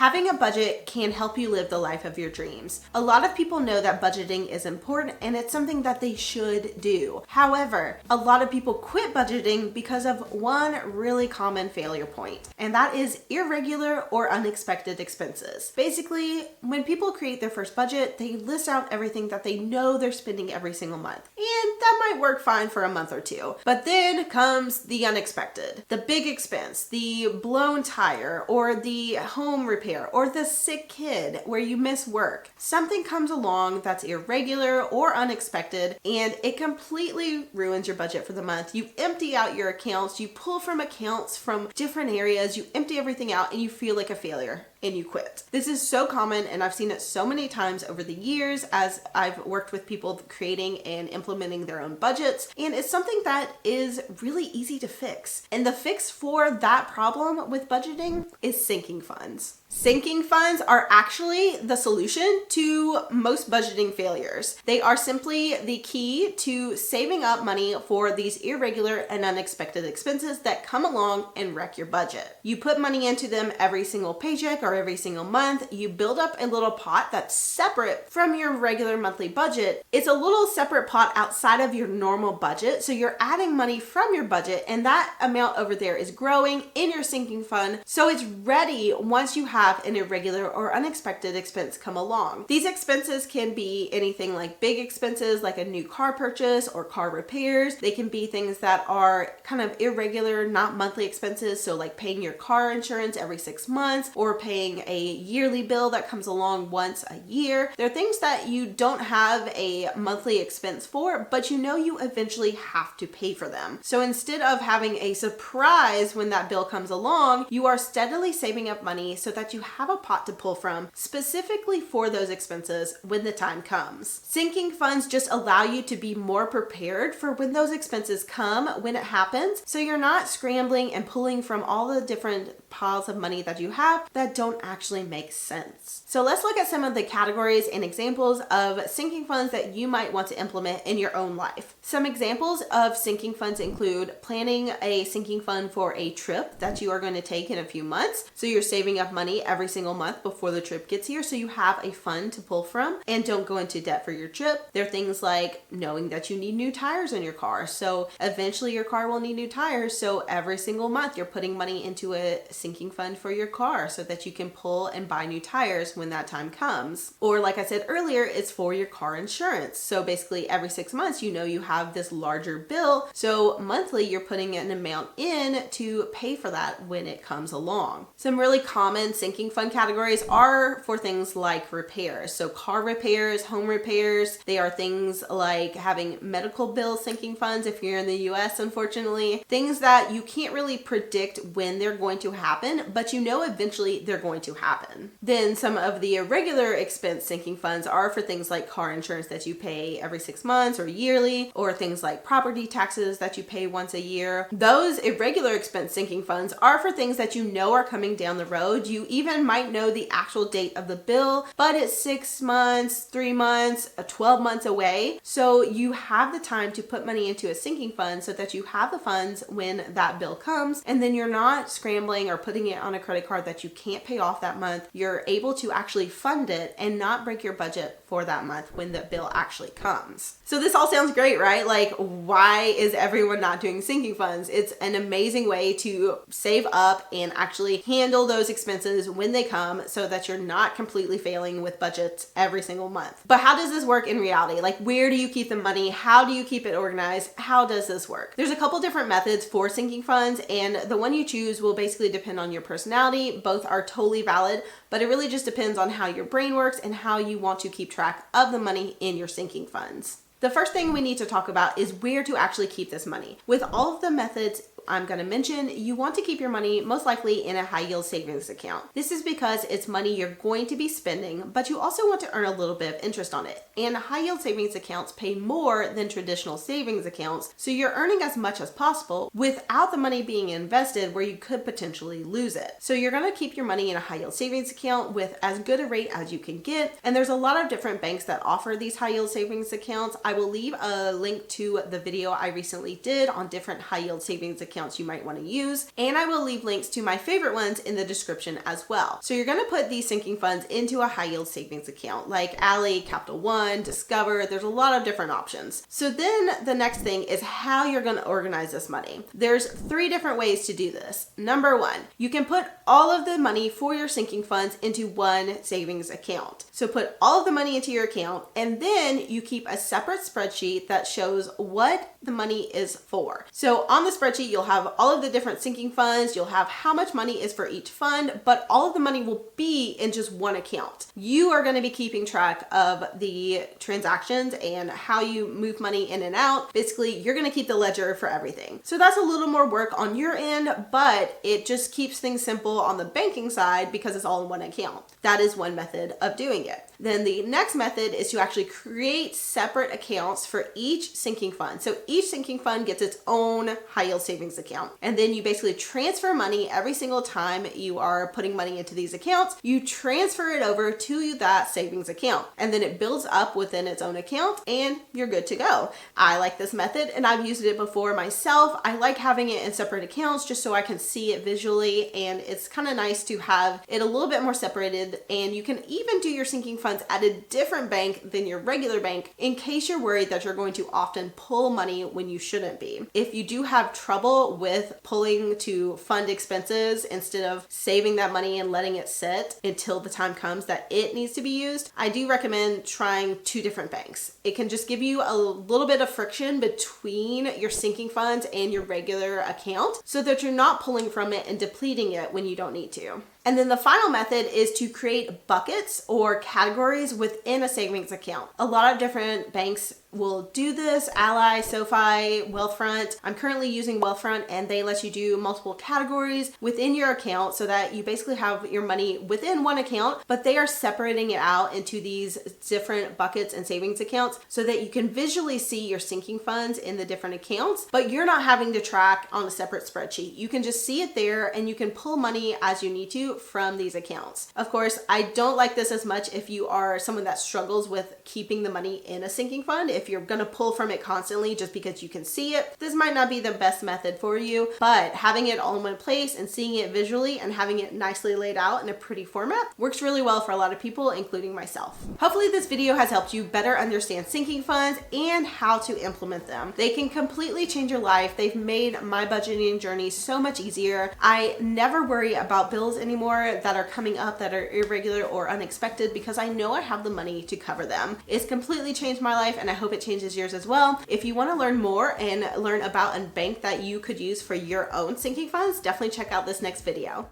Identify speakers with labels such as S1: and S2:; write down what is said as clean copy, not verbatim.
S1: Having a budget can help you live the life of your dreams. A lot of people know that budgeting is important and it's something that they should do. However, a lot of people quit budgeting because of one really common failure point, and that is irregular or unexpected expenses. Basically, when people create their first budget, they list out everything that they know they're spending every single month. And that might work fine for a month or two. But then comes the unexpected, the big expense, the blown tire, or the home repair, or the sick kid where you miss work. Something comes along that's irregular or unexpected, and it completely ruins your budget for the month. You empty out your accounts, you pull from accounts from different areas, you empty everything out, and you feel like a failure. And you quit. This is so common, and I've seen it so many times over the years as I've worked with people creating and implementing their own budgets, and it's something that is really easy to fix. And the fix for that problem with budgeting is sinking funds. Sinking funds are actually the solution to most budgeting failures. They are simply the key to saving up money for these irregular and unexpected expenses that come along and wreck your budget. You put money into them every single paycheck or every single month. You build up a little pot that's separate from your regular monthly budget. It's a little separate pot outside of your normal budget. So you're adding money from your budget, and that amount over there is growing in your sinking fund. So it's ready once you have an irregular or unexpected expense come along. These expenses can be anything like big expenses like a new car purchase or car repairs. They can be things that are kind of irregular, not monthly expenses. So like paying your car insurance every 6 months or paying a yearly bill that comes along once a year. They're things that you don't have a monthly expense for, but you know you eventually have to pay for them. So instead of having a surprise when that bill comes along, you are steadily saving up money so that you have a pot to pull from specifically for those expenses when the time comes. Sinking funds just allow you to be more prepared for when those expenses come, when it happens, so you're not scrambling and pulling from all the different piles of money that you have that don't actually make sense. So let's look at some of the categories and examples of sinking funds that you might want to implement in your own life. Some examples of sinking funds include planning a sinking fund for a trip that you are going to take in a few months. So you're saving up money every single month before the trip gets here, so you have a fund to pull from and don't go into debt for your trip. There are things like knowing that you need new tires in your car. So eventually your car will need new tires. So every single month you're putting money into a sinking fund for your car so that you can pull and buy new tires when that time comes. Or like I said earlier, it's for your car insurance. So basically every 6 months, you know, you have this larger bill. So monthly you're putting an amount in to pay for that when it comes along. Some really common sinking fund categories are for things like repairs. So car repairs, home repairs. They are things like having medical bill sinking funds if you're in the US, unfortunately. Things that you can't really predict when they're going to happen, but you know eventually they're going to happen. Then some of the irregular expense sinking funds are for things like car insurance that you pay every 6 months or yearly, or things like property taxes that you pay once a year. Those irregular expense sinking funds are for things that you know are coming down the road. You even might know the actual date of the bill, but it's 6 months, 3 months, 12 months away. So you have the time to put money into a sinking fund so that you have the funds when that bill comes, and then you're not scrambling or putting it on a credit card that you can't pay off that month. You're able to actually fund it and not break your budget for that month when the bill actually comes. So this all sounds great, right? Like, why is everyone not doing sinking funds? It's an amazing way to save up and actually handle those expenses when they come so that you're not completely failing with budgets every single month. But how does this work in reality? Like, where do you keep the money? How do you keep it organized? How does this work? There's a couple different methods for sinking funds, and the one you choose will basically depend on your personality. Both are totally valid, but it really just depends on how your brain works and how you want to keep track of the money in your sinking funds. The first thing we need to talk about is where to actually keep this money. With all of the methods I'm going to mention, you want to keep your money most likely in a high yield savings account. This is because it's money you're going to be spending, but you also want to earn a little bit of interest on it. And high yield savings accounts pay more than traditional savings accounts, so you're earning as much as possible without the money being invested where you could potentially lose it. So you're going to keep your money in a high yield savings account with as good a rate as you can get. And there's a lot of different banks that offer these high yield savings accounts. I will leave a link to the video I recently did on different high yield savings accounts accounts you might want to use. And I will leave links to my favorite ones in the description as well. So you're going to put these sinking funds into a high yield savings account like Ally, Capital One, Discover. There's a lot of different options. So then the next thing is how you're going to organize this money. There's 3 different ways to do this. Number 1, you can put all of the money for your sinking funds into one savings account. So put all of the money into your account, and then you keep a separate spreadsheet that shows what the money is for. So on the spreadsheet, you'll have all of the different sinking funds, you'll have how much money is for each fund, but all of the money will be in just one account. You are going to be keeping track of the transactions and how you move money in and out. Basically, you're going to keep the ledger for everything. So that's a little more work on your end, but it just keeps things simple on the banking side because it's all in one account. That is one method of doing it. Then the next method is to actually create separate accounts for each sinking fund. So each sinking fund gets its own high yield savings account. And then you basically transfer money every single time you are putting money into these accounts. You transfer it over to that savings account, and then it builds up within its own account and you're good to go. I like this method and I've used it before myself. I like having it in separate accounts just so I can see it visually, and it's kind of nice to have it a little bit more separated. And you can even do your sinking funds at a different bank than your regular bank in case you're worried that you're going to often pull money when you shouldn't be. If you do have trouble with pulling to fund expenses instead of saving that money and letting it sit until the time comes that it needs to be used, I do recommend trying 2 different banks. It can just give you a little bit of friction between your sinking funds and your regular account so that you're not pulling from it and depleting it when you don't need to. And then the final method is to create buckets or categories within a savings account. A lot of different banks will do this: Ally, SoFi, Wealthfront. I'm currently using Wealthfront, and they let you do multiple categories within your account so that you basically have your money within one account, but they are separating it out into these different buckets and savings accounts so that you can visually see your sinking funds in the different accounts, but you're not having to track on a separate spreadsheet. You can just see it there and you can pull money as you need to from these accounts. Of course, I don't like this as much if you are someone that struggles with keeping the money in a sinking fund. If you're going to pull from it constantly just because you can see it, this might not be the best method for you, but having it all in one place and seeing it visually and having it nicely laid out in a pretty format works really well for a lot of people, including myself. Hopefully this video has helped you better understand sinking funds and how to implement them. They can completely change your life. They've made my budgeting journey so much easier. I never worry about bills anymore that are coming up that are irregular or unexpected because I know I have the money to cover them. It's completely changed my life, and I hope it changes yours as well. If you want to learn more and learn about a bank that you could use for your own sinking funds, definitely check out this next video.